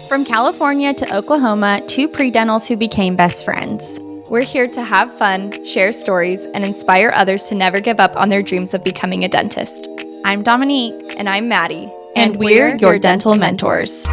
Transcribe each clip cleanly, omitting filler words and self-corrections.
From California to Oklahoma, two pre-dentals who became best friends. We're here to have fun, share stories, and inspire others to never give up on their dreams of becoming a dentist. I'm Dominique. And I'm Maddie. And we're your dental mentors.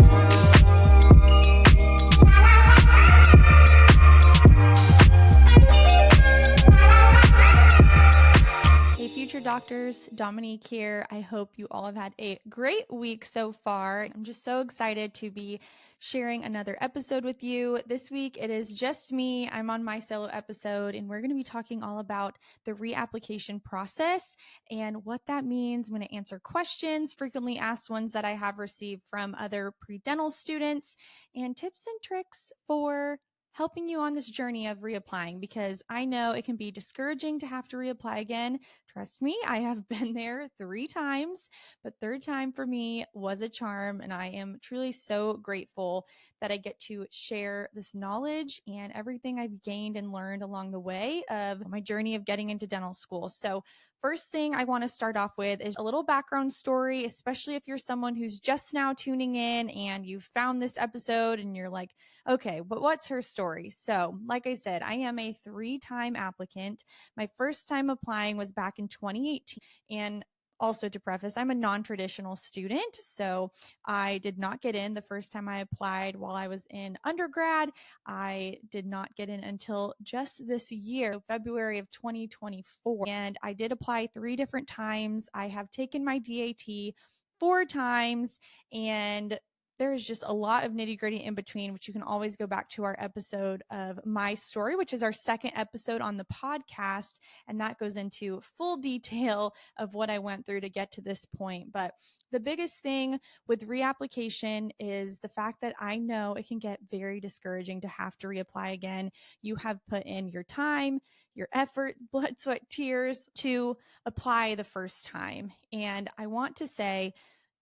Doctors, Dominique here. I hope you all have had a great week so far. I'm just so excited to be sharing another episode with you. This week it is just me. I'm on my solo episode and we're going to be talking all about the reapplication process and what that means. I'm going to answer questions, frequently asked ones that I have received from other pre-dental students, and tips and tricks for helping you on this journey of reapplying, because I know it can be discouraging to have to reapply again. Trust me, I have been there 3 times, but third time for me was a charm, and I am truly so grateful that I get to share this knowledge and everything I've gained and learned along the way of my journey of getting into dental school. So first thing I want to start off with is a little background story, especially if you're someone who's just now tuning in and you found this episode and you're like, okay, but what's her story? So like I said, I am a 3-time applicant. My first time applying was back in 2018. And also to preface, I'm a non-traditional student, so I did not get in the first time I applied while I was in undergrad. I did not get in until just this year, February of 2024. And I did apply 3 different times. I have taken my DAT 4 times, and there's just a lot of nitty gritty in between, which you can always go back to our episode of my story, which is our second episode on the podcast. And that goes into full detail of what I went through to get to this point. But the biggest thing with reapplication is the fact that I know it can get very discouraging to have to reapply again. You have put in your time, your effort, blood, sweat, tears to apply the first time. And I want to say,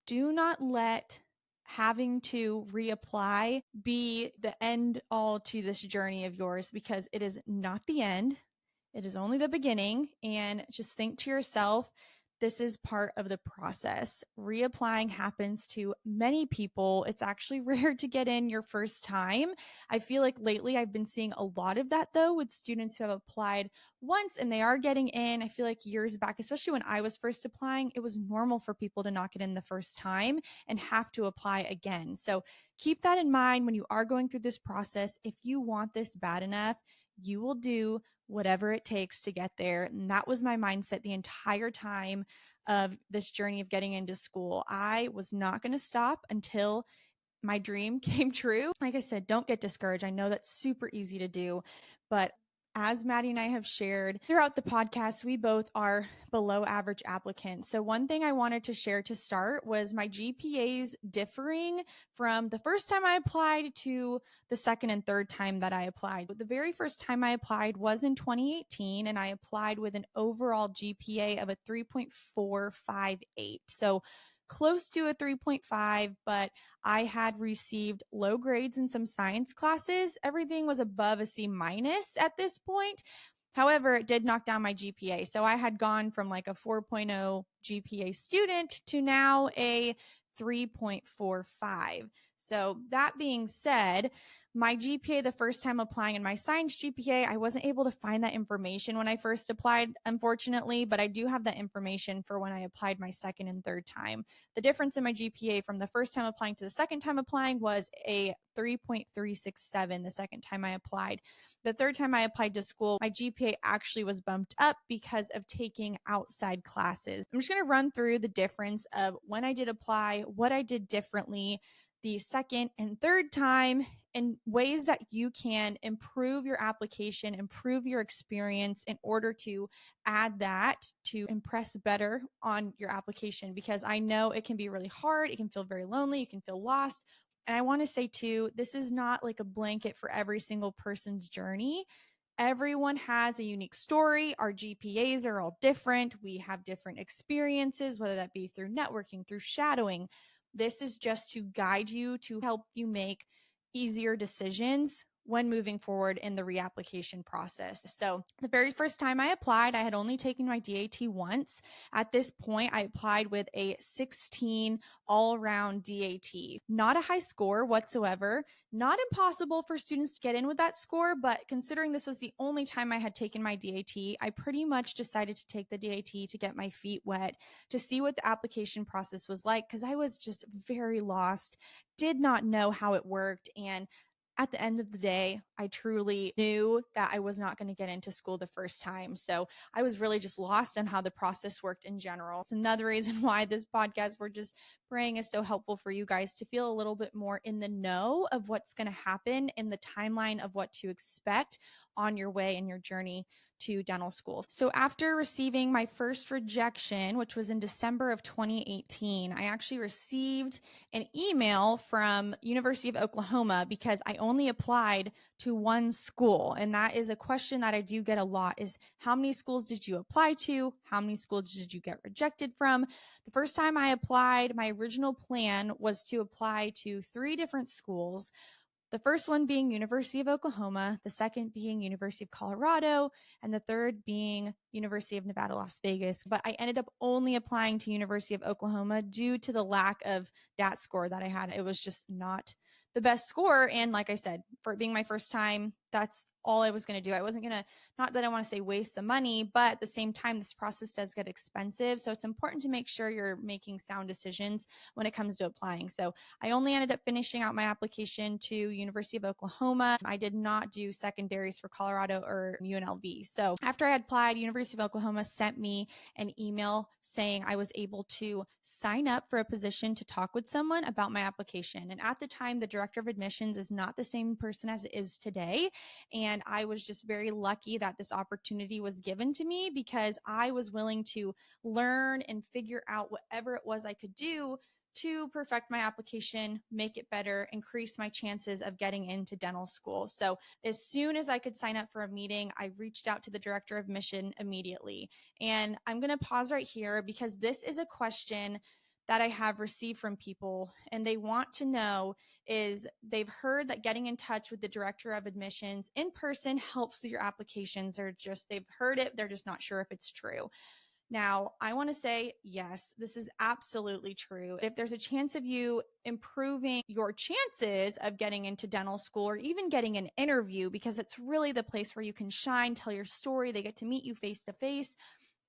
do not let having to reapply be the end all to this journey of yours, because it is not the end. It is only the beginning. And just think to yourself, this is part of the process. Reapplying happens to many people. It's actually rare to get in your first time. I feel like lately I've been seeing a lot of that though with students who have applied once and they are getting in. I feel like years back, especially when I was first applying, it was normal for people to not get in the first time and have to apply again. So keep that in mind when you are going through this process. If you want this bad enough, you will do whatever it takes to get there. And that was my mindset the entire time of this journey of getting into school. I was not going to stop until my dream came true. Like I said, don't get discouraged. I know that's super easy to do, but as Maddie and I have shared throughout the podcast, we both are below average applicants. So one thing I wanted to share to start was my GPAs differing from the first time I applied to the second and third time that I applied. The very first time I applied was in 2018, and I applied with an overall GPA of a 3.458. So close to a 3.5, but I had received low grades in some science classes. Everything was above a C- at this point. However, it did knock down my GPA. So I had gone from like a 4.0 GPA student to now a 3.45. So that being said, my GPA the first time applying and my science GPA, I wasn't able to find that information when I first applied, unfortunately, but I do have that information for when I applied my second and third time. The difference in my GPA from the first time applying to the second time applying was a 3.367 the second time I applied. The third time I applied to school, my GPA actually was bumped up because of taking outside classes. I'm just going to run through the difference of when I did apply, what I did differently the second and third time, and ways that you can improve your application, improve your experience in order to add that to impress better on your application, because I know it can be really hard. It can feel very lonely. You can feel lost. And I want to say too, this is not like a blanket for every single person's journey. Everyone has a unique story. Our GPAs are all different. We have different experiences, whether that be through networking, through shadowing. This is just to guide you, to help you make easier decisions when moving forward in the reapplication process. So the very first time I applied, I had only taken my DAT once. At this point, I applied with a 16 all-around DAT. Not a high score whatsoever. Not impossible for students to get in with that score, but considering this was the only time I had taken my DAT, I pretty much decided to take the DAT to get my feet wet, to see what the application process was like, because I was just very lost, did not know how it worked, and at the end of the day, I truly knew that I was not going to get into school the first time. So I was really just lost on how the process worked in general. It's another reason why this podcast we're just praying is so helpful for you guys to feel a little bit more in the know of what's going to happen in the timeline of what to expect on your way in your journey to dental school. So after receiving my first rejection, which was in December of 2018, I actually received an email from University of Oklahoma because I only applied to one school. And that is a question that I do get a lot is how many schools did you apply to? How many schools did you get rejected from? The first time I applied, my original plan was to apply to 3 different schools. The first one being University of Oklahoma, the second being University of Colorado, and the third being University of Nevada, Las Vegas. But I ended up only applying to University of Oklahoma due to the lack of DAT score that I had. It was just not the best score. And like I said, for it being my first time, that's all I was going to do. I wasn't going to, not that I want to say waste the money, but at the same time, this process does get expensive. So it's important to make sure you're making sound decisions when it comes to applying. So I only ended up finishing out my application to University of Oklahoma. I did not do secondaries for Colorado or UNLV. So after I had applied, University of Oklahoma sent me an email saying I was able to sign up for a position to talk with someone about my application. And at the time, the director of admissions is not the same person as it is today. And I was just very lucky that this opportunity was given to me because I was willing to learn and figure out whatever it was I could do to perfect my application, make it better, increase my chances of getting into dental school. So as soon as I could sign up for a meeting, I reached out to the director of admission immediately. And I'm going to pause right here because this is a question that I have received from people, and they want to know is they've heard that getting in touch with the director of admissions in person helps with your applications, or just they've heard it, they're just not sure if it's true. Now, I want to say, yes, this is absolutely true. If there's a chance of you improving your chances of getting into dental school or even getting an interview, because it's really the place where you can shine, tell your story, they get to meet you face to face,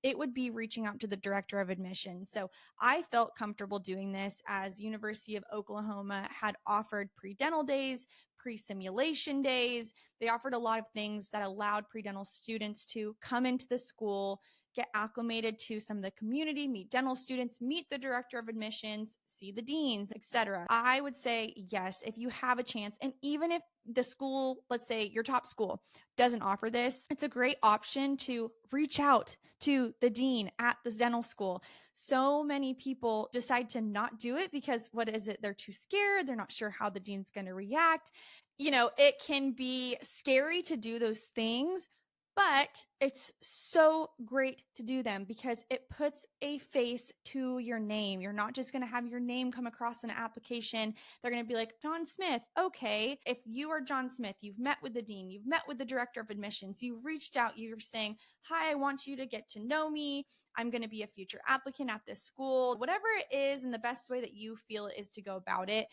it would be reaching out to the director of admissions. So I felt comfortable doing this as University of Oklahoma had offered pre-dental days, pre-simulation days. They offered a lot of things that allowed pre-dental students to come into the school, get acclimated to some of the community, meet dental students, meet the director of admissions, see the deans, etc. I would say yes, if you have a chance, and even if the school, let's say your top school, doesn't offer this, it's a great option to reach out to the dean at this dental school. So many people decide to not do it because what is it? They're too scared. They're not sure how the dean's going to react. You know, it can be scary to do those things, but it's so great to do them because it puts a face to your name. You're not just going to have your name come across an application. They're going to be like, John Smith. Okay. If you are John Smith, you've met with the dean, you've met with the director of admissions, you've reached out, you're saying, hi, I want you to get to know me. I'm going to be a future applicant at this school, whatever it is, and the best way that you feel it is to go about it.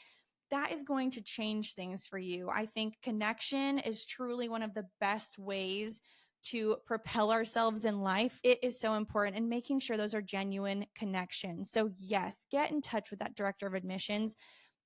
That is going to change things for you. I think connection is truly one of the best ways to propel ourselves in life. It is so important, and making sure those are genuine connections. So yes, get in touch with that director of admissions.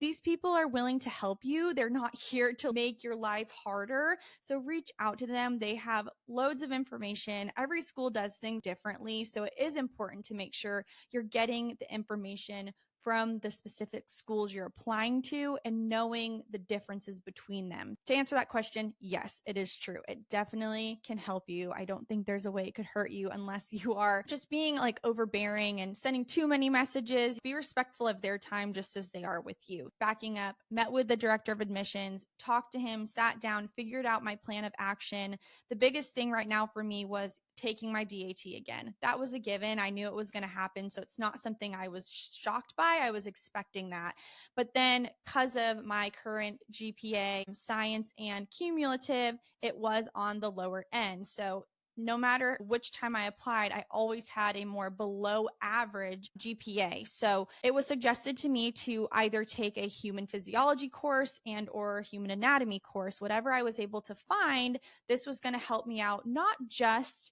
These people are willing to help you. They're not here to make your life harder. So reach out to them. They have loads of information. Every school does things differently. So it is important to make sure you're getting the information from the specific schools you're applying to and knowing the differences between them. To answer that question, yes, it is true. It definitely can help you. I don't think there's a way it could hurt you unless you are just being like overbearing and sending too many messages. Be respectful of their time just as they are with you. Backing up, met with the director of admissions, talked to him, sat down, figured out my plan of action. The biggest thing right now for me was taking my DAT again. That was a given. I knew it was going to happen. So it's not something I was shocked by. I was expecting that. But then because of my current GPA, science and cumulative, it was on the lower end. So no matter which time I applied, I always had a more below average GPA. So it was suggested to me to either take a human physiology course and or human anatomy course, whatever I was able to find. This was going to help me out, not just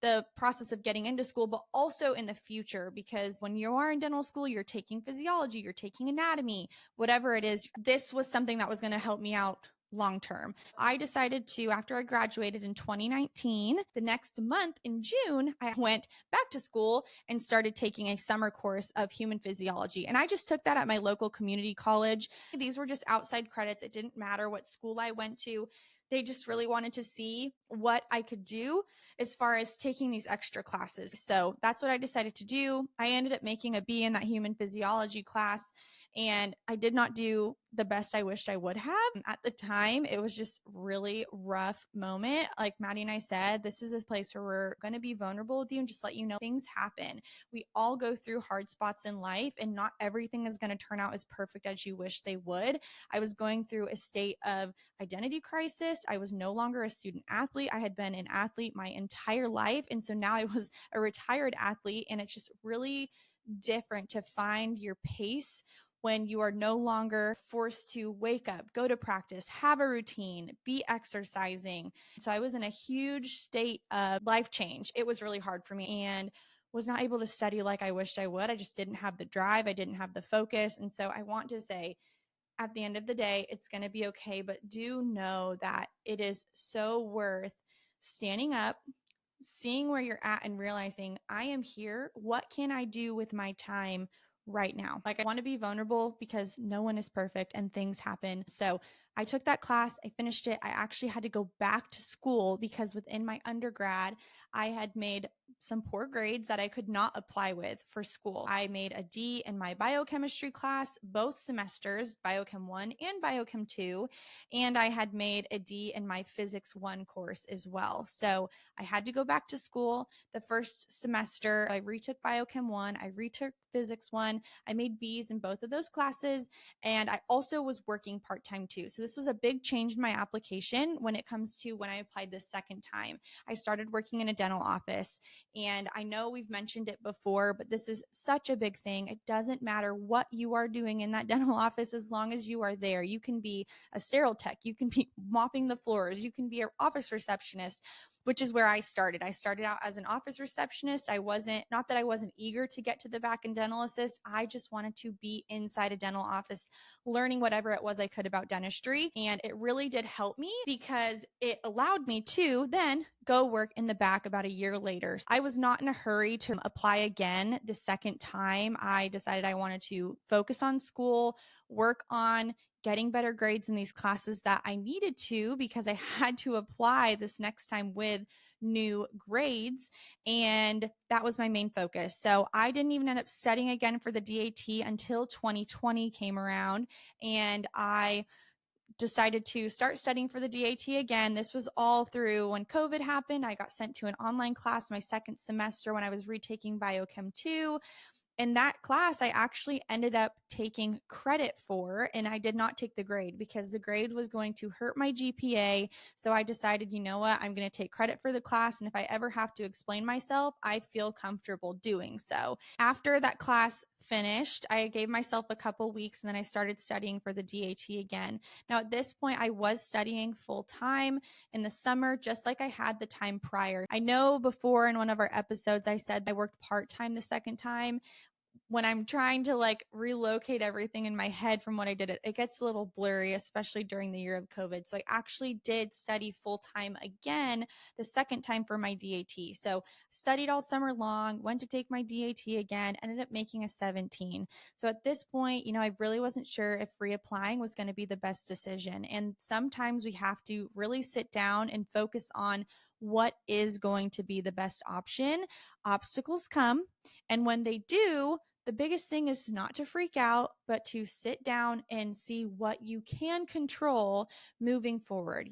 the process of getting into school, but also in the future, because when you are in dental school, you're taking physiology, you're taking anatomy, whatever it is. This was something that was going to help me out long term. I decided to, after I graduated in 2019, the next month in June, I went back to school and started taking a summer course of human physiology. And I just took that at my local community college. These were just outside credits. It didn't matter what school I went to. They just really wanted to see what I could do as far as taking these extra classes. So that's what I decided to do. I ended up making a B in that human physiology class, and I did not do the best I wished I would have. At the time, it was just really rough moment. Like Maddie and I said, this is a place where we're going to be vulnerable with you and just let you know things happen. We all go through hard spots in life, and not everything is going to turn out as perfect as you wish they would. I was going through a state of identity crisis. I was no longer a student athlete. I had been an athlete my entire life. And so now I was a retired athlete, and it's just really different to find your pace when you are no longer forced to wake up, go to practice, have a routine, be exercising. So I was in a huge state of life change. It was really hard for me and was not able to study like I wished I would. I just didn't have the drive. I didn't have the focus. And so I want to say, at the end of the day, it's going to be okay. But do know that it is so worth standing up, seeing where you're at, and realizing I am here. What can I do with my time right now? Like, I want to be vulnerable because no one is perfect and things happen. So I took that class, I finished it. I actually had to go back to school because within my undergrad, I had made some poor grades that I could not apply with for school. I made a D in my biochemistry class, both semesters, Biochem 1 and Biochem 2, and I had made a D in my Physics 1 course as well. So I had to go back to school. The first semester, I retook Biochem 1, I retook Physics 1, I made Bs in both of those classes, and I also was working part-time too. So this was a big change in my application when it comes to when I applied the second time. I started working in a dental office, and I know we've mentioned it before, but this is such a big thing. It doesn't matter what you are doing in that dental office as long as you are there. You can be a sterile tech, you can be mopping the floors, you can be an office receptionist, which is where I started. I started out as an office receptionist. Not that I wasn't eager to get to the back end dental assist. I just wanted to be inside a dental office, learning whatever it was I could about dentistry. And it really did help me because it allowed me to then go work in the back about a year later. I was not in a hurry to apply again the second time. I decided I wanted to focus on school, work on getting better grades in these classes that I needed to because I had to apply this next time with new grades. And that was my main focus. So I didn't even end up studying again for the DAT until 2020 came around. And I decided to start studying for the DAT again. This was all through when COVID happened. I got sent to an online class my second semester when I was retaking Biochem 2. In that class, I actually ended up taking credit for, and I did not take the grade because the grade was going to hurt my GPA. So I decided, you know what, I'm going to take credit for the class. And if I ever have to explain myself, I feel comfortable doing so. After that class finished, I gave myself a couple weeks and then I started studying for the DAT again. Now, at this point, I was studying full time in the summer, just like I had the time prior. I know before in one of our episodes, I said I worked part-time the second time. When I'm trying to like relocate everything in my head from what I did, it gets a little blurry, especially during the year of COVID. So I actually did study full time again the second time for my DAT. So studied all summer long, went to take my DAT again, ended up making a 17. So at this point, I really wasn't sure if reapplying was going to be the best decision. And sometimes we have to really sit down and focus on what is going to be the best option. Obstacles come, and when they do, the biggest thing is not to freak out, but to sit down and see what you can control moving forward.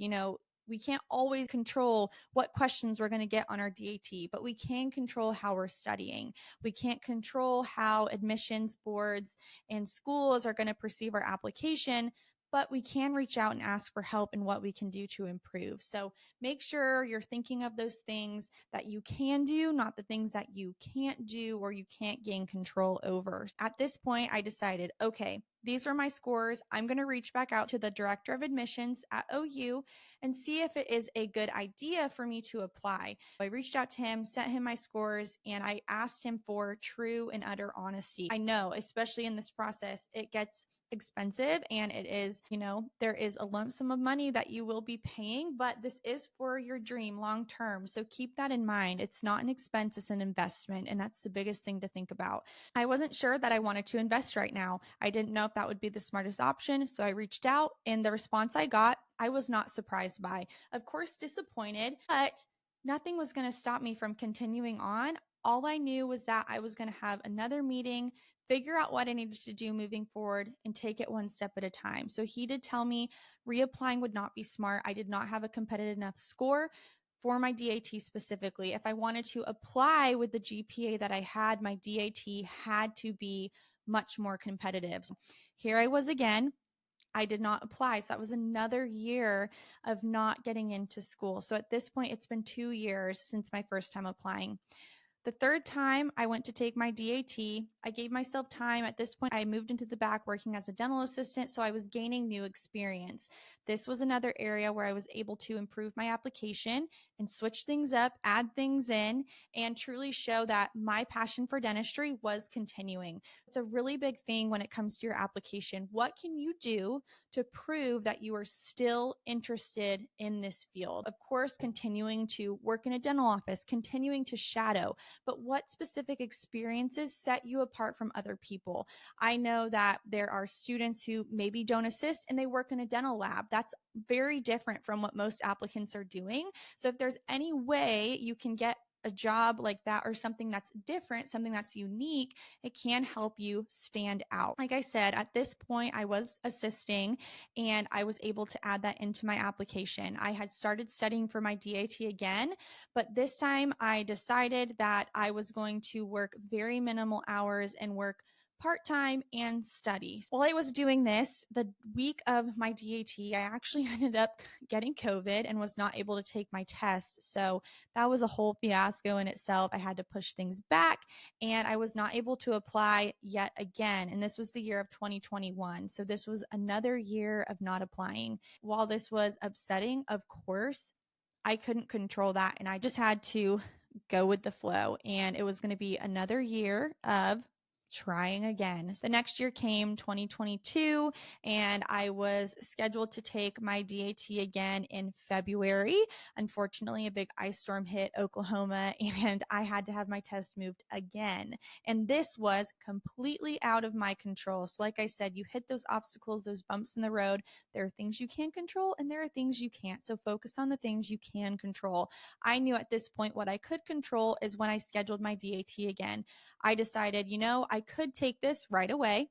We can't always control what questions we're going to get on our DAT, but we can control how we're studying. We can't control how admissions boards and schools are going to perceive our application, but we can reach out and ask for help and what we can do to improve. So make sure you're thinking of those things that you can do, not the things that you can't do or you can't gain control over. At this point, I decided, okay, these were my scores. I'm going to reach back out to the director of admissions at OU and see if it is a good idea for me to apply. I reached out to him, sent him my scores, and I asked him for true and utter honesty. I know, especially in this process, it gets expensive and it is, there is a lump sum of money that you will be paying, but this is for your dream long term. So keep that in mind. It's not an expense, it's an investment. And that's the biggest thing to think about. I wasn't sure that I wanted to invest right now. I didn't know if that would be the smartest option. So I reached out, and the response I got, I was not surprised by. Of course, disappointed, but nothing was going to stop me from continuing on. All I knew was that I was going to have another meeting, figure out what I needed to do moving forward, and take it one step at a time. So he did tell me reapplying would not be smart. I did not have a competitive enough score for my DAT specifically. If I wanted to apply with the GPA that I had, my DAT had to be much more competitive. So here I was again. I did not apply. So that was another year of not getting into school. So at this point, it's been 2 years since my first time applying. The third time I went to take my DAT, I gave myself time. At this point, I moved into the back working as a dental assistant, so I was gaining new experience. This was another area where I was able to improve my application and switch things up, add things in, and truly show that my passion for dentistry was continuing. It's a really big thing when it comes to your application. What can you do to prove that you are still interested in this field? Of course, continuing to work in a dental office, continuing to shadow, but what specific experiences set you apart from other people? I know that there are students who maybe don't assist and they work in a dental lab. That's very different from what most applicants are doing. So if there's any way you can get a job like that or something that's different, something that's unique, it can help you stand out. Like I said, at this point, I was assisting and I was able to add that into my application. I had started studying for my DAT again, but this time I decided that I was going to work very minimal hours and work part-time and study. While I was doing this, the week of my DAT, I actually ended up getting COVID and was not able to take my test. So that was a whole fiasco in itself. I had to push things back and I was not able to apply yet again. And this was the year of 2021. So this was another year of not applying. While this was upsetting, of course, I couldn't control that. And I just had to go with the flow. And it was going to be another year of trying again. The next year came 2022, and I was scheduled to take my DAT again in February. Unfortunately, a big ice storm hit Oklahoma, and I had to have my test moved again. And this was completely out of my control. So like I said, you hit those obstacles, those bumps in the road. There are things you can control and there are things you can't. So focus on the things you can control. I knew at this point what I could control is when I scheduled my DAT again. I decided, I could take this right away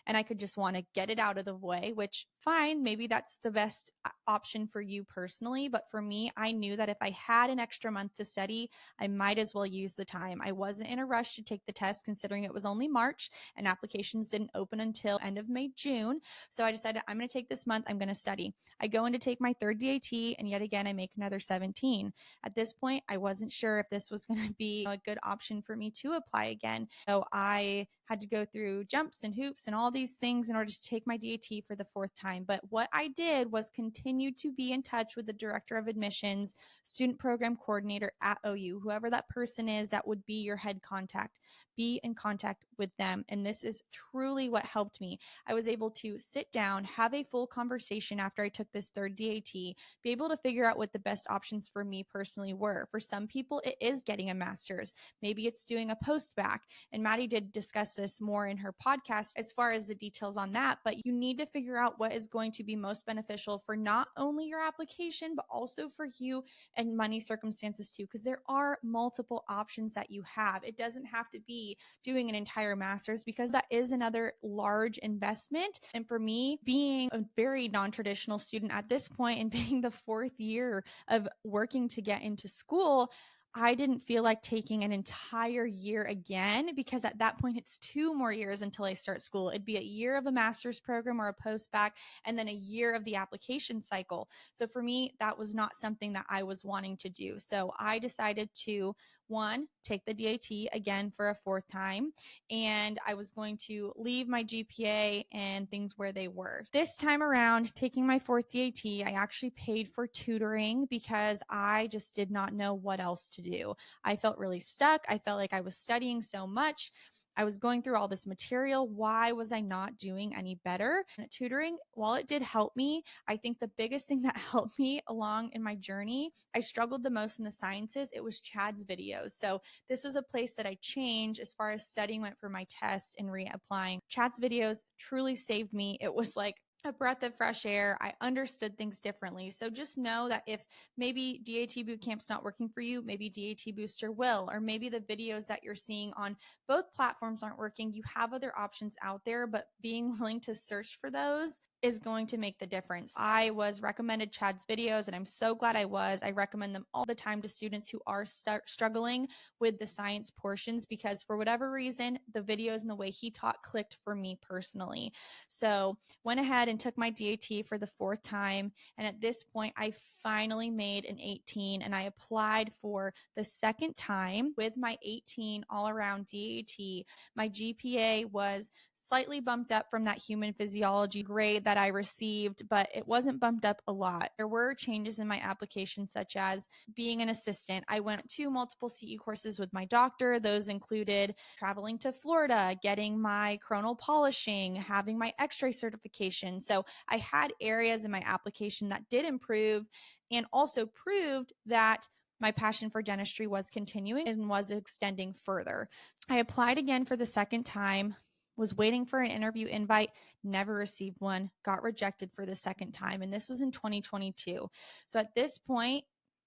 and I could just want to get it out of the way, which fine, maybe that's the best option for you personally. But for me, I knew that if I had an extra month to study, I might as well use the time. I wasn't in a rush to take the test considering it was only March and applications didn't open until end of May, June. So I decided I'm going to take this month. I'm going to study. I go in to take my third DAT and yet again, I make another 17. At this point, I wasn't sure if this was going to be a good option for me to apply again. So I had to go through jumps and hoops and all these things in order to take my DAT for the fourth time. But what I did was continue to be in touch with the director of admissions, student program coordinator at OU, whoever that person is that would be your head contact. Be in contact with them. And this is truly what helped me. I was able to sit down, have a full conversation after I took this third DAT, be able to figure out what the best options for me personally were. For some people, it is getting a master's. Maybe it's doing a post-bac. And Maddie did discuss this more in her podcast as far as the details on that, but you need to figure out what is going to be most beneficial for not only your application, but also for you and money circumstances too, because there are multiple options that you have. It doesn't have to be doing an entire entire master's, because that is another large investment. And for me, being a very non-traditional student at this point and being the fourth year of working to get into school, I didn't feel like taking an entire year again, because at that point it's 2 more years until I start school. It'd be a year of a master's program or a post-bac, and then a year of the application cycle. So for me, that was not something that I was wanting to do. So I decided to, one, take the DAT again for a fourth time, and I was going to leave my GPA and things where they were. This time around, taking my fourth DAT, I actually paid for tutoring because I just did not know what else to do. I felt really stuck. I felt like I was studying so much. I was going through all this material. Why was I not doing any better? And tutoring, while it did help me, I think the biggest thing that helped me along in my journey, I struggled the most in the sciences. It was Chad's videos. So this was a place that I changed as far as studying went for my tests and reapplying. Chad's videos truly saved me. It was like a breath of fresh air. I understood things differently. So just know that if maybe DAT Bootcamp's not working for you, maybe DAT Booster will, or maybe the videos that you're seeing on both platforms aren't working. You have other options out there, but being willing to search for those is going to make the difference. I was recommended Chad's videos, and I'm so glad I was. I recommend them all the time to students who are struggling with the science portions, because for whatever reason, the videos and the way he taught clicked for me personally. So went ahead and took my DAT for the fourth time. And at this point, I finally made an 18, and I applied for the second time with my 18 all around DAT. My GPA was slightly bumped up from that human physiology grade that I received, but it wasn't bumped up a lot. There were changes in my application, such as being an assistant. I went to multiple CE courses with my doctor. Those included traveling to Florida, getting my coronal polishing, having my x-ray certification. So I had areas in my application that did improve, and also proved that my passion for dentistry was continuing and was extending further. I applied again for the second time, was waiting for an interview invite, never received one, got rejected for the second time. And this was in 2022. So at this point,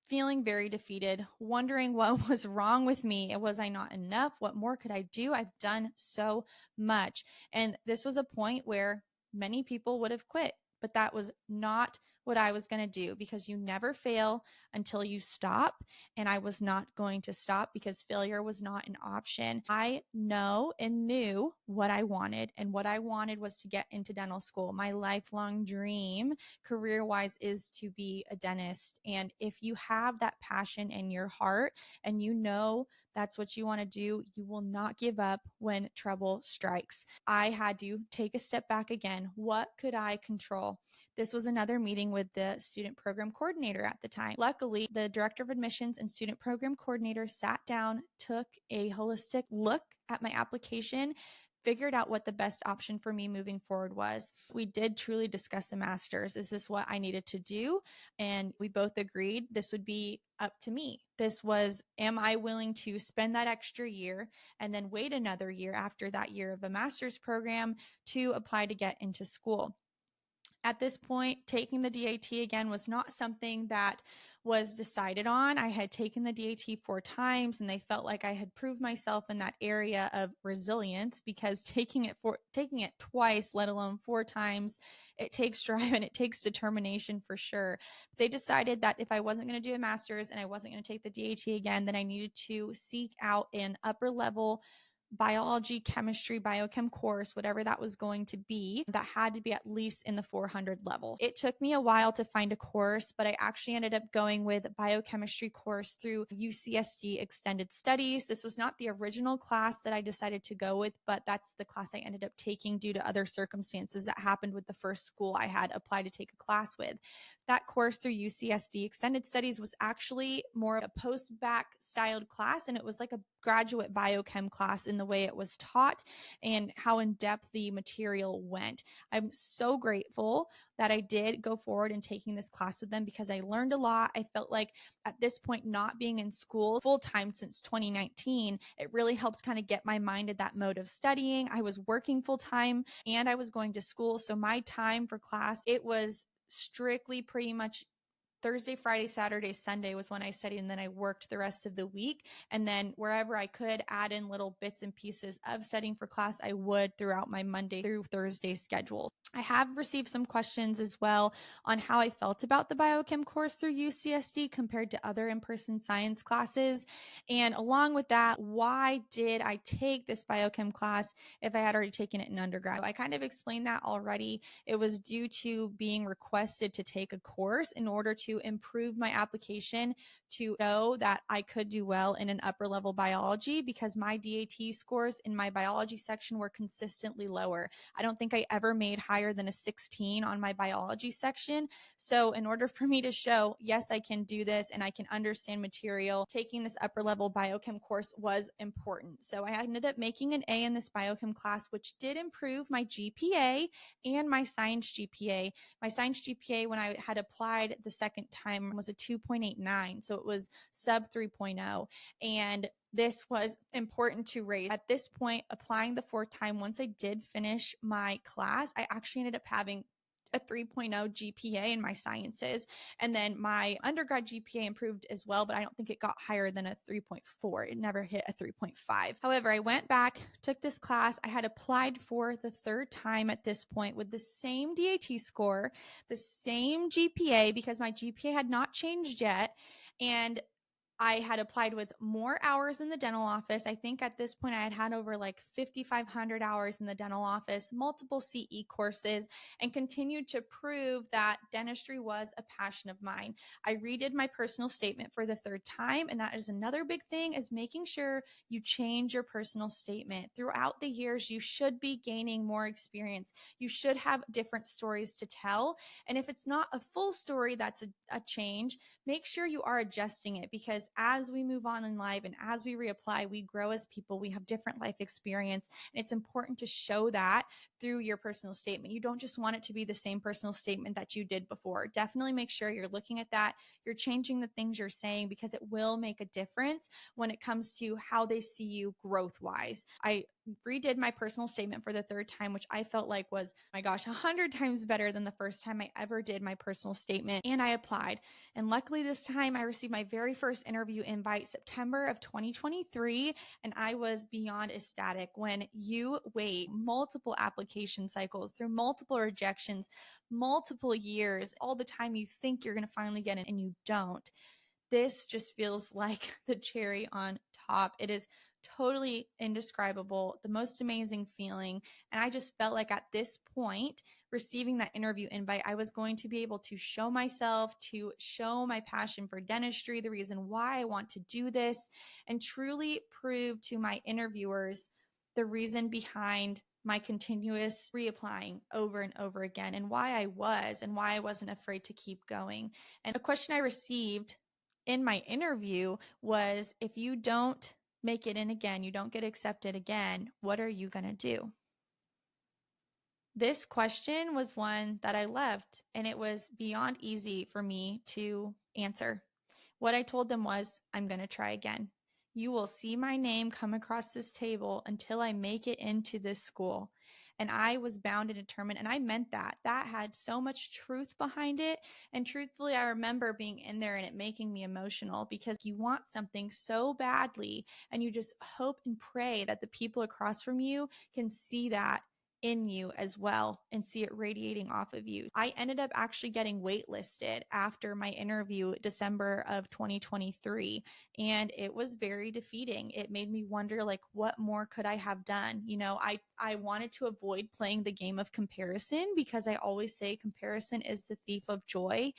feeling very defeated, wondering what was wrong with me. Was I not enough? What more could I do? I've done so much. And this was a point where many people would have quit, but that was not what I was going to do, because you never fail until you stop. And I was not going to stop, because failure was not an option. I know and knew what I wanted, and what I wanted was to get into dental school. My lifelong dream career-wise is to be a dentist. And if you have that passion in your heart and you know that's what you want to do, you will not give up when trouble strikes. I had to take a step back again. What could I control? This was another meeting with the student program coordinator at the time. Luckily, the director of admissions and student program coordinator sat down, took a holistic look at my application, figured out what the best option for me moving forward was. We did truly discuss a master's. Is this what I needed to do? And we both agreed this would be up to me. This was, am I willing to spend that extra year and then wait another year after that year of a master's program to apply to get into school? At this point, taking the DAT again was not something that was decided on. I had taken the DAT 4 times, and they felt like I had proved myself in that area of resilience, because taking it twice, let alone 4 times, it takes drive and it takes determination for sure. But they decided that if I wasn't going to do a master's and I wasn't going to take the DAT again, then I needed to seek out an upper level biology, chemistry, biochem course, whatever that was going to be, that had to be at least in the 400 level. It took me a while to find a course, but I actually ended up going with a biochemistry course through UCSD Extended Studies. This was not the original class that I decided to go with, but that's the class I ended up taking due to other circumstances that happened with the first school I had applied to take a class with. That course through UCSD Extended Studies was actually more of a post-bac styled class, and it was like a graduate biochem class in the way it was taught and how in depth the material went. I'm so grateful that I did go forward and taking this class with them, because I learned a lot. I felt like at this point, not being in school full time since 2019, it really helped kind of get my mind in that mode of studying. I was working full time and I was going to school. So my time for class, it was strictly pretty much Thursday, Friday, Saturday, Sunday was when I studied, and then I worked the rest of the week. And then wherever I could add in little bits and pieces of studying for class, I would throughout my Monday through Thursday schedule. I have received some questions as well on how I felt about the biochem course through UCSD compared to other in-person science classes. And along with that, why did I take this biochem class if I had already taken it in undergrad? I kind of explained that already. It was due to being requested to take a course in order to improve my application to know that I could do well in an upper level biology, because my DAT scores in my biology section were consistently lower. I don't think I ever made higher than a 16 on my biology section. So in order for me to show, yes, I can do this and I can understand material, taking this upper level biochem course was important. So I ended up making an A in this biochem class, which did improve my GPA and my science GPA. My science GPA, when I had applied the second time, was a 2.89. So it was sub 3.0. And this was important to raise. At this point, applying the fourth time, once I did finish my class, I actually ended up having a 3.0 GPA in my sciences. And then my undergrad GPA improved as well, but I don't think it got higher than a 3.4. It never hit a 3.5. However, I went back, took this class. I had applied for the third time at this point with the same DAT score, the same GPA, because my GPA had not changed yet. And I had applied with more hours in the dental office. I think at this point I had had over like 5,500 hours in the dental office, multiple CE courses, and continued to prove that dentistry was a passion of mine. I redid my personal statement for the third time, and that is another big thing, is making sure you change your personal statement. Throughout the years, you should be gaining more experience. You should have different stories to tell. And if it's not a full story that's a change, make sure you are adjusting it, because as we move on in life and as we reapply, we grow as people. We have different life experience, and it's important to show that through your personal statement. You don't just want it to be the same personal statement that you did before. Definitely make sure you're looking at that. You're changing the things you're saying, because it will make a difference when it comes to how they see you growth wise. I redid my personal statement for the third time, which I felt like was, my gosh, 100 times better than the first time I ever did my personal statement. And I applied. And luckily this time I received my very first interview invite, September of 2023. And I was beyond ecstatic. When you wait multiple application cycles through multiple rejections, multiple years, all the time you think you're going to finally get it and you don't. This just feels like the cherry on top. It is totally indescribable, the most amazing feeling. And I just felt like at this point, receiving that interview invite, I was going to be able to show myself, to show my passion for dentistry, the reason why I want to do this, and truly prove to my interviewers the reason behind my continuous reapplying over and over again, and why I wasn't afraid to keep going. And a question I received in my interview was, if you don't make it in again, you don't get accepted again, what are you going to do? This question was one that I loved, and it was beyond easy for me to answer. What I told them was, I'm going to try again. You will see my name come across this table until I make it into this school. And I was bound and determined, and I meant that. That had so much truth behind it. And truthfully, I remember being in there and it making me emotional, because you want something so badly, and you just hope and pray that the people across from you can see that in you as well and see it radiating off of you. I ended up actually getting waitlisted after my interview December of 2023, and it was very defeating. It made me wonder, like, what more could I have done? You know, I wanted to avoid playing the game of comparison, because I always say comparison is the thief of joy.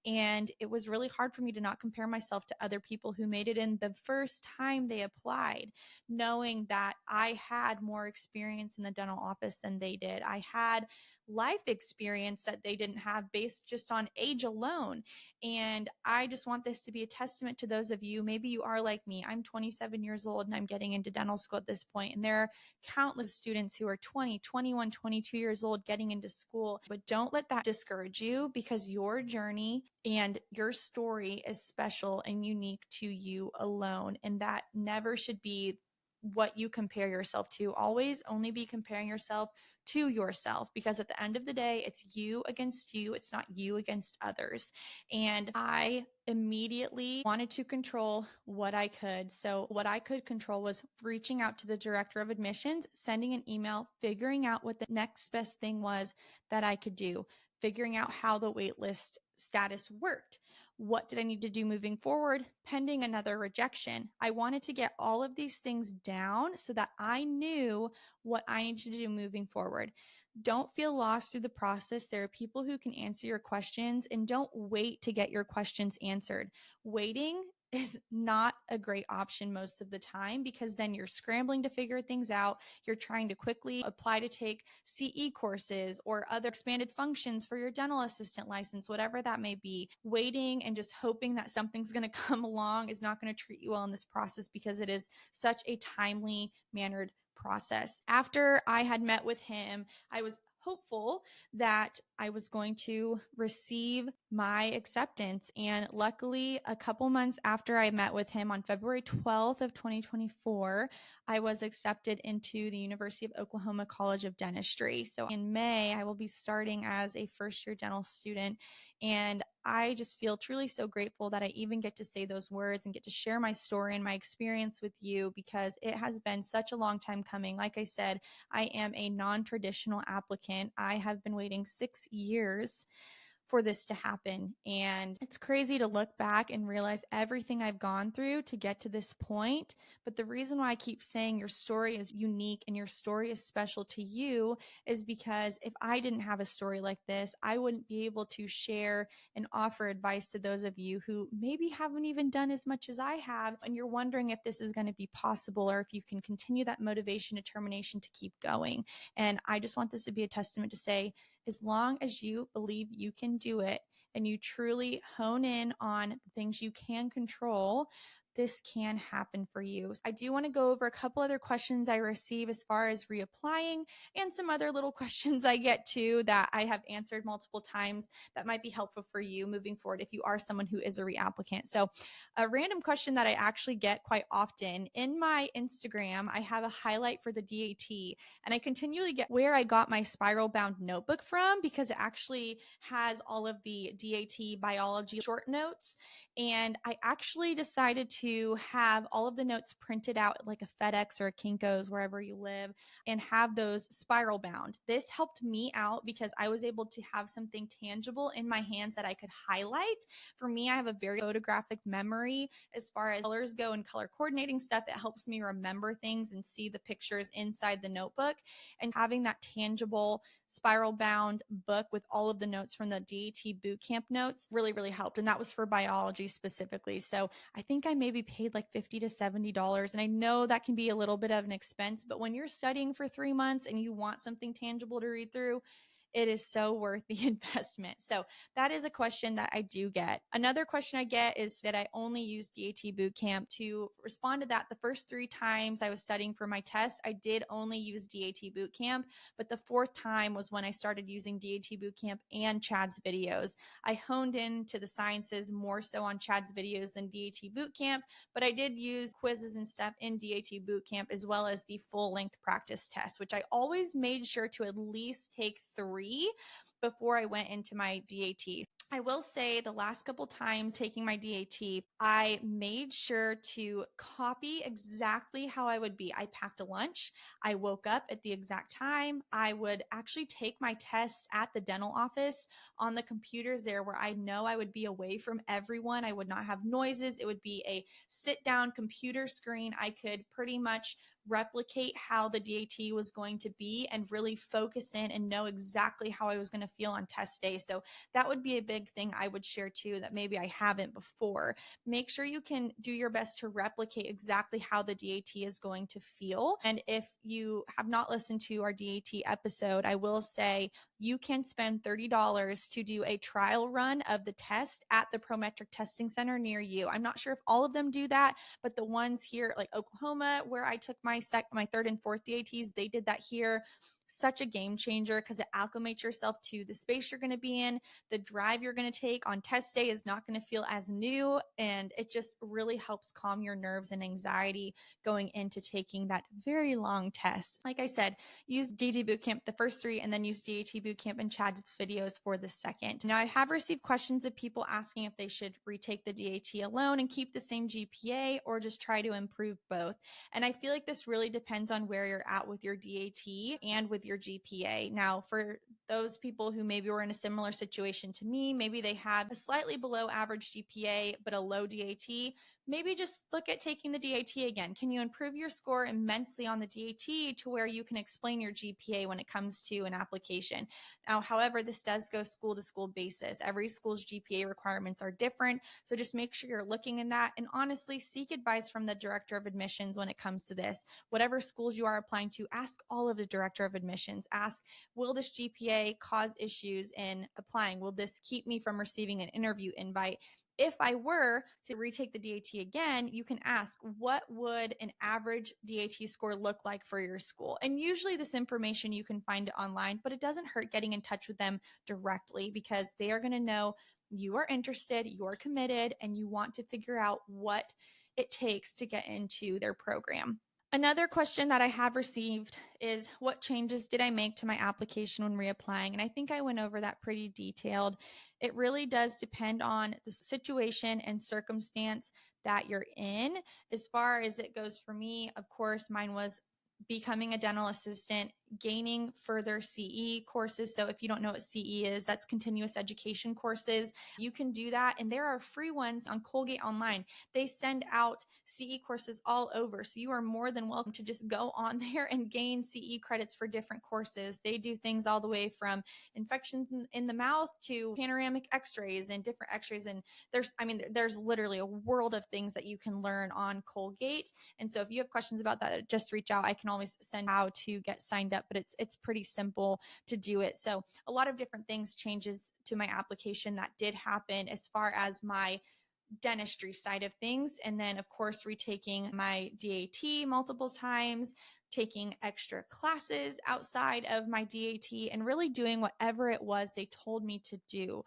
And it was really hard for me to not compare myself to other people who made it in the first time they applied, knowing that I had more experience in the dental office than they did. I had life experience that they didn't have based just on age alone. And I just want this to be a testament to those of you. Maybe you are like me. I'm 27 years old and I'm getting into dental school at this point. And there are countless students who are 20, 21, 22 years old getting into school. But don't let that discourage you, because your journey and your story is special and unique to you alone. And that never should be what you compare yourself to. Always only be comparing yourself to yourself, because at the end of the day, it's you against you. It's not you against others. And I immediately wanted to control what I could. So what I could control was reaching out to the director of admissions, sending an email, figuring out what the next best thing was that I could do, figuring out how the waitlist status worked. What did I need to do moving forward pending another rejection? I wanted to get all of these things down so that I knew what I needed to do moving forward. Don't feel lost through the process. There are people who can answer your questions, and don't wait to get your questions answered. Waiting is not a great option most of the time, because then you're scrambling to figure things out. You're trying to quickly apply to take CE courses or other expanded functions for your dental assistant license, whatever that may be. Waiting and just hoping that something's going to come along is not going to treat you well in this process, because it is such a timely mannered process. After I had met with him, I was hopeful that I was going to receive my acceptance. And luckily, a couple months after I met with him on February 12th of 2024, I was accepted into the University of Oklahoma College of Dentistry. So in May, I will be starting as a first-year dental student. And I just feel truly so grateful that I even get to say those words and get to share my story and my experience with you, because it has been such a long time coming. Like I said, I am a non-traditional applicant. I have been waiting 6 years for this to happen. And it's crazy to look back and realize everything I've gone through to get to this point. But the reason why I keep saying your story is unique and your story is special to you is because if I didn't have a story like this, I wouldn't be able to share and offer advice to those of you who maybe haven't even done as much as I have, and you're wondering if this is going to be possible, or if you can continue that motivation, determination to keep going. And I just want this to be a testament to say, as long as you believe you can do it and you truly hone in on the things you can control, this can happen for you. I do want to go over a couple other questions I receive as far as reapplying, and some other little questions I get too that I have answered multiple times that might be helpful for you moving forward if you are someone who is a reapplicant. So a random question that I actually get quite often in my Instagram, I have a highlight for the DAT, and I continually get where I got my spiral bound notebook from, because it actually has all of the DAT biology short notes. And I actually decided to have all of the notes printed out at like a FedEx or a Kinko's, wherever you live, and have those spiral bound. This helped me out because I was able to have something tangible in my hands that I could highlight. For me, I have a very photographic memory as far as colors go and color coordinating stuff. It helps me remember things and see the pictures inside the notebook. And having that tangible spiral bound book with all of the notes from the DAT bootcamp notes really, really helped. And that was for biology specifically. So I think I maybe paid like $50 to $70. And I know that can be a little bit of an expense, but when you're studying for 3 months and you want something tangible to read through, it is so worth the investment. So that is a question that I do get. Another question I get is that I only use DAT Bootcamp. To respond to that, the first 3 times I was studying for my test, I did only use DAT Bootcamp, but the 4th time was when I started using DAT Bootcamp and Chad's videos. I honed into the sciences more so on Chad's videos than DAT Bootcamp, but I did use quizzes and stuff in DAT Bootcamp, as well as the full-length practice test, which I always made sure to at least take 3 before I went into my DAT. I will say the last couple times taking my DAT, I made sure to copy exactly how I would be. I packed a lunch. I woke up at the exact time. I would actually take my tests at the dental office on the computers there, where I know I would be away from everyone. I would not have noises. It would be a sit down computer screen. I could pretty much replicate how the DAT was going to be and really focus in and know exactly how I was going to feel on test day. So that would be a big thing I would share too, that maybe I haven't before. Make sure you can do your best to replicate exactly how the DAT is going to feel. And if you have not listened to our DAT episode, I will say you can spend $30 to do a trial run of the test at the Prometric Testing Center near you. I'm not sure if all of them do that, but the ones here, like Oklahoma, where I took my 3rd and 4th DATs, they did that here. such a game changer because it acclimates yourself to the space you're going to be in. The drive you're going to take on test day is not going to feel as new, and it just really helps calm your nerves and anxiety going into taking that very long test. Like I said, use DAT Bootcamp the first 3 and then use DAT Bootcamp and Chad's videos for the second. Now, I have received questions of people asking if they should retake the DAT alone and keep the same GPA or just try to improve both. And I feel like this really depends on where you're at with your DAT and with your GPA. Now, for those people who maybe were in a similar situation to me, maybe they had a slightly below average GPA but a low DAT, maybe just look at taking the DAT again. Can you improve your score immensely on the DAT to where you can explain your GPA when it comes to an application? Now, however, this does go school to school basis. Every school's GPA requirements are different. So just make sure you're looking in that, and honestly, seek advice from the director of admissions when it comes to this. Whatever schools you are applying to, ask all of the director of admissions. Ask, will this GPA cause issues in applying? Will this keep me from receiving an interview invite? If I were to retake the DAT again, you can ask, what would an average DAT score look like for your school? And usually this information you can find it online, but it doesn't hurt getting in touch with them directly because they are going to know you are interested, you're committed, and you want to figure out what it takes to get into their program. Another question that I have received is, what changes did I make to my application when reapplying? And I think I went over that pretty detailed. It really does depend on the situation and circumstance that you're in. As far as it goes for me, of course, mine was becoming a dental assistant, gaining further CE courses. So if you don't know what CE is, that's continuous education courses. You can do that. And there are free ones on Colgate Online. They send out CE courses all over. So you are more than welcome to just go on there and gain CE credits for different courses. They do things all the way from infections in the mouth to panoramic x-rays and different x-rays. And there's literally a world of things that you can learn on Colgate. And so if you have questions about that, just reach out. I can always send how to get signed up, but it's pretty simple to do it. So a lot of different things changes to my application that did happen as far as my dentistry side of things. And then of course, retaking my DAT multiple times, taking extra classes outside of my DAT, and really doing whatever it was they told me to do.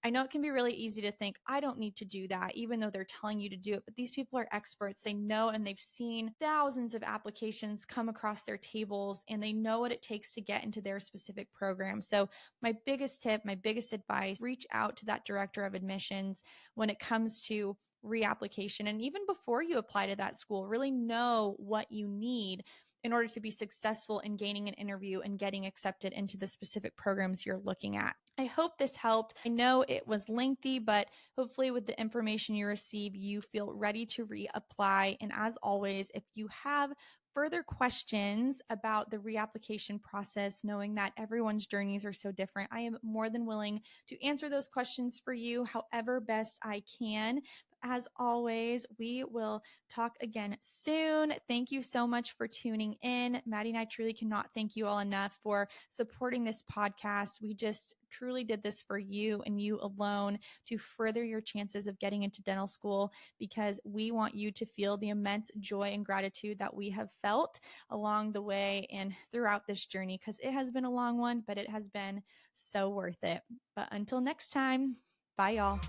I know it can be really easy to think, I don't need to do that, even though they're telling you to do it. But these people are experts. They know, and they've seen thousands of applications come across their tables, and they know what it takes to get into their specific program. So my biggest tip, my biggest advice, reach out to that director of admissions when it comes to reapplication. And even before you apply to that school, really know what you need in order to be successful in gaining an interview and getting accepted into the specific programs you're looking at. I hope this helped. I know it was lengthy, but hopefully with the information you receive, you feel ready to reapply. And as always, if you have further questions about the reapplication process, knowing that everyone's journeys are so different, I am more than willing to answer those questions for you however best I can. As always, we will talk again soon. Thank you so much for tuning in. Maddie and I truly cannot thank you all enough for supporting this podcast. We just truly did this for you and you alone to further your chances of getting into dental school, because we want you to feel the immense joy and gratitude that we have felt along the way and throughout this journey, because it has been a long one, but it has been so worth it. But until next time, bye y'all.